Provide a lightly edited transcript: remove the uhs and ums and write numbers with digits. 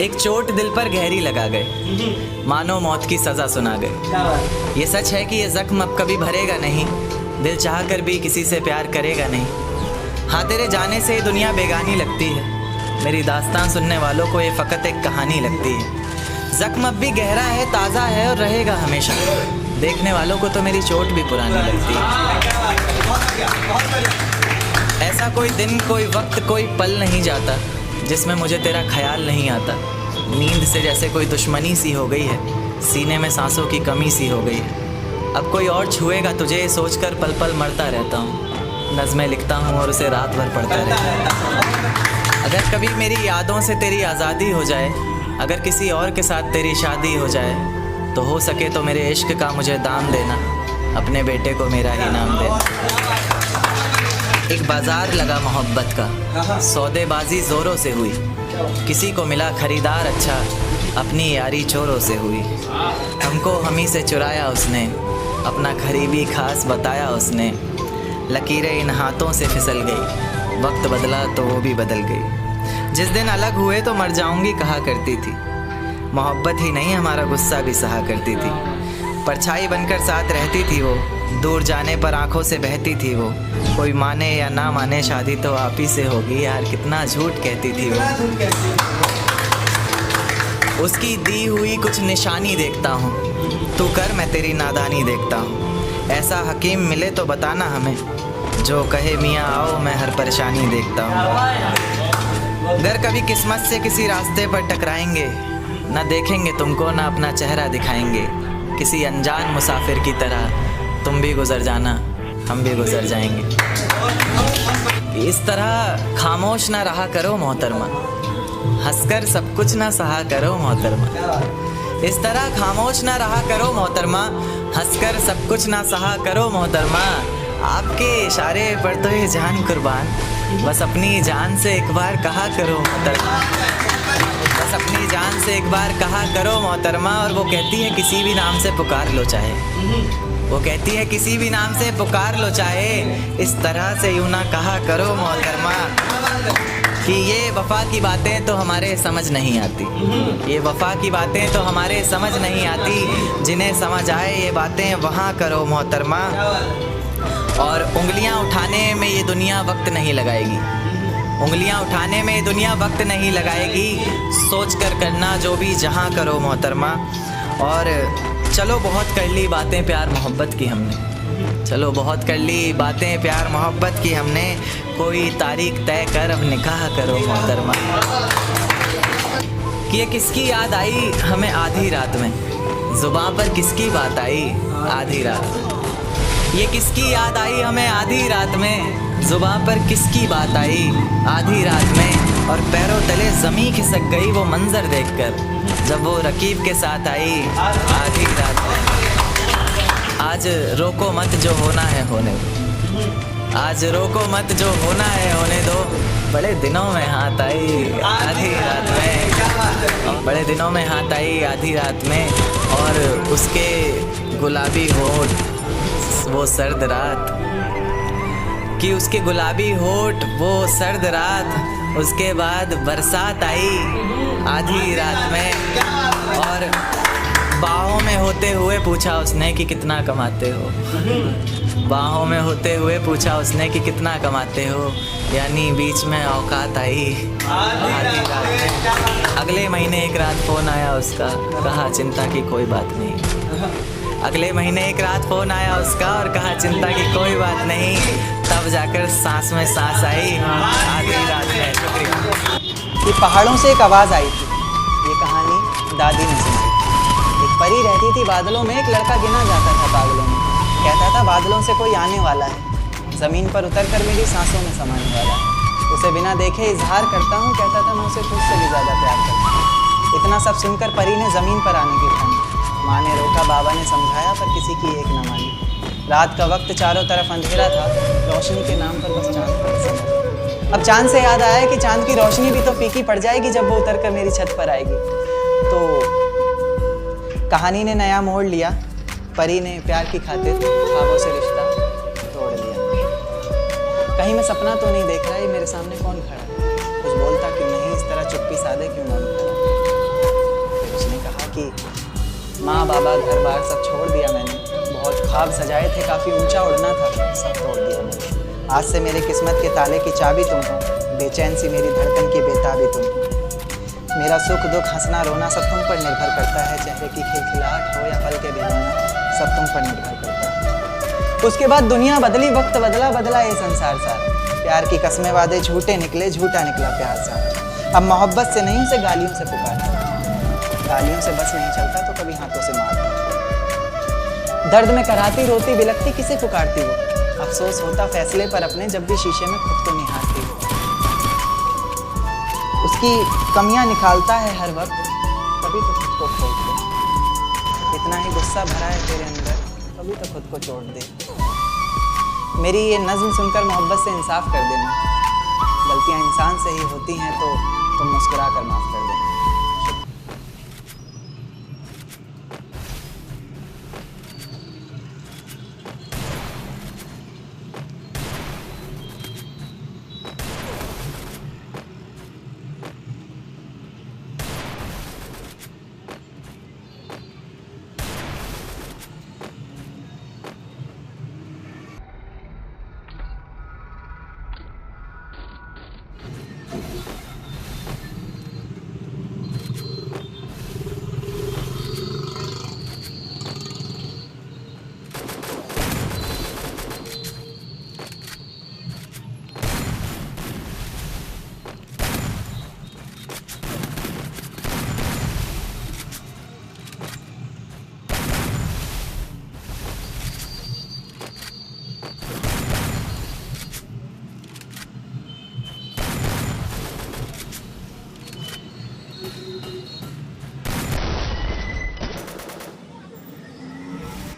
एक चोट दिल पर गहरी लगा गए, मानो मौत की सज़ा सुना गए। ये सच है कि ये ज़ख्म अब कभी भरेगा नहीं, दिल चाह कर भी किसी से प्यार करेगा नहीं। हाँ, तेरे जाने से दुनिया बेगानी लगती है, मेरी दास्तान सुनने वालों को ये फ़कत एक कहानी लगती है। ज़ख्म अब भी गहरा है, ताज़ा है और रहेगा हमेशा, देखने वालों को तो मेरी चोट भी पुरानी लगती है। ऐसा कोई दिन, कोई वक्त, कोई पल नहीं जाता जिसमें मुझे तेरा ख्याल नहीं आता। नींद से जैसे कोई दुश्मनी सी हो गई है, सीने में सांसों की कमी सी हो गई है। अब कोई और छुएगा तुझे ये सोचकर पल पल मरता रहता हूँ। नज़में लिखता हूँ और उसे रात भर पढ़ता रहता हूँ। अगर कभी मेरी यादों से तेरी आज़ादी हो जाए, अगर किसी और के साथ तेरी शादी हो जाए, तो हो सके तो मेरे इश्क का मुझे दाम देना, अपने बेटे को मेरा ही नाम देना। एक बाज़ार लगा मोहब्बत का, सौदेबाजी ज़ोरों से हुई, किसी को मिला ख़रीदार अच्छा, अपनी यारी चोरों से हुई। हमको हमी से चुराया उसने, अपना करीबी खास बताया उसने। लकीरें इन हाथों से फिसल गई, वक्त बदला तो वो भी बदल गई। जिस दिन अलग हुए तो मर जाऊंगी कहा करती थी, मोहब्बत ही नहीं हमारा गुस्सा भी सहा करती थी। परछाई बनकर साथ रहती थी वो, दूर जाने पर आंखों से बहती थी वो। कोई माने या ना माने शादी तो आप ही से होगी, यार कितना झूठ कहती थी वो। उसकी दी हुई कुछ निशानी देखता हूँ, तू कर मैं तेरी नादानी देखता हूँ। ऐसा हकीम मिले तो बताना हमें, जो कहे मियाँ आओ मैं हर परेशानी देखता हूँ। अगर कभी किस्मत से किसी रास्ते पर टकराएंगे, ना देखेंगे तुमको ना अपना चेहरा दिखाएंगे। किसी अनजान मुसाफिर की तरह तुम भी गुजर जाना, हम भी गुजर जाएंगे। इस तरह खामोश ना रहा करो मोहतरमा, हंसकर सब कुछ ना सहा करो मोहतरमा। इस तरह खामोश ना रहा करो मोहतरमा, हंसकर सब कुछ ना सहा करो मोहतरमा। आपके इशारे पर तो ये जान कुर्बान, बस अपनी जान से एक बार कहा करो मोहतरमा, बस अपनी जान से एक बार कहा करो मोहतरमा। और वो कहती है किसी भी नाम से पुकार लो चाहे, वो कहती है किसी भी नाम से पुकार लो चाहे, इस तरह से यूँ ना कहा करो मोहतरमा। कि ये वफ़ा की बातें तो हमारे समझ नहीं आती, ये वफ़ा की बातें तो हमारे समझ नहीं आती। जिन्हें समझ आए ये बातें वहाँ करो मोहतरमा। और उंगलियां उठाने में ये दुनिया वक्त नहीं लगाएगी, उंगलियां उठाने में ये दुनिया वक्त नहीं लगाएगी। सोच कर करना जो भी जहां करो मोहतरमा। और चलो बहुत कर ली बातें प्यार मोहब्बत की हमने, चलो बहुत कर ली बातें प्यार मोहब्बत की हमने। कोई तारीख तय कर अब निकाह करो मोहतरमा। कि ये किसकी याद आई हमें आधी रात में, ज़ुबां पर किसकी बात आई आधी रात में। ये किसकी याद आई हमें आधी रात में, ज़ुबां पर किसकी बात आई आधी रात में। और पैरों तले ज़मीं खिसक गई वो मंज़र देखकर, जब वो रकीब के साथ आई आधी रात में। आज रोको मत जो होना है होने दो, आज रोको मत जो होना है होने दो। बड़े दिनों में हाथ आई आधी रात में, बड़े दिनों में हाथ आई आधी रात में। और उसके गुलाबी होठ वो सर्द रात, कि उसके गुलाबी होठ वो सर्द रात। उसके बाद बरसात आई आधी रात में। और बाहों में होते हुए पूछा उसने कि कितना कमाते हो, बाहों में होते हुए पूछा उसने कि कितना कमाते हो। यानी बीच में औकात आई आधी रात में। अगले महीने एक रात फ़ोन आया उसका, कहा चिंता की कोई बात नहीं। अगले महीने एक रात फ़ोन आया उसका और कहा चिंता की कोई बात नहीं। तब जाकर सांस में सांस आई आधी रात में। शुक्रिया। ये पहाड़ों से एक आवाज़ आई थी, ये कहानी दादी ने सुनाई थी। एक परी रहती थी बादलों में, एक लड़का गिना जाता था पागलों में। कहता था बादलों से कोई आने वाला है, ज़मीन पर उतर कर मेरी सांसों में समाने वाला है। उसे बिना देखे इजहार करता हूँ, कहता था मैं उसे खुद से भी ज़्यादा प्यार करता हूँ। इतना सब सुनकर परी ने ज़मीन पर आने की ठानी। माँ ने रोका, बाबा ने समझाया, पर किसी की एक न मानी। रात का वक्त चारों तरफ अंधेरा था, रोशनी के नाम पर बस चाँद का समय। अब चाँद से याद आया कि चाँद की रोशनी भी तो फीकी पड़ जाएगी जब वो उतर कर मेरी छत पर आएगी। तो कहानी ने नया मोड़ लिया, परी ने प्यार की खातिर ख्वाबों से रिश्ता तोड़ लिया। कहीं मैं सपना तो नहीं देख रहा, ये मेरे सामने कौन खड़ा है, कुछ बोलता क्यों नहीं, इस तरह चुप्पी साधे क्यों मौन खड़ा। माँ बाबा घर बार सब छोड़ दिया मैंने। बहुत ख्वाब सजाए थे, काफ़ी ऊंचा उड़ना था, सब तोड़ दिया मैंने। आज से मेरे किस्मत के ताले की चाबी तुम हो, बेचैन सी मेरी धड़कन की बेताबी तुम हो। मेरा सुख दुख हंसना रोना सब तुम पर निर्भर करता है, चेहरे की खिलखिलाहट हो या पल के भिगोना, सब तुम पर निर्भर करता है। उसके बाद दुनिया बदली, वक्त बदला, बदला ये संसार सारा। प्यार की कस्में वादे झूठे निकले, झूठा निकला प्यार सारा। अब मोहब्बत से नहीं उसे गालियों से पुकारता, गालियों से बस नहीं चलता तो कभी हाथों से मारता। दर्द में कराती रोती बिलखती किसे पुकारती वो, अफसोस होता फैसले पर अपने जब भी शीशे में खुद को निहारती वो। उसकी कमियां निकालता है हर वक्त, कभी तो खुद को खोल दे। इतना ही गुस्सा भरा है तेरे अंदर, कभी तो खुद को छोड़ दे। मेरी ये नज़्म सुनकर मोहब्बत से इंसाफ कर देना, गलतियां इंसान से ही होती हैं तो तुम मुस्कुरा कर माफ़ कर देना।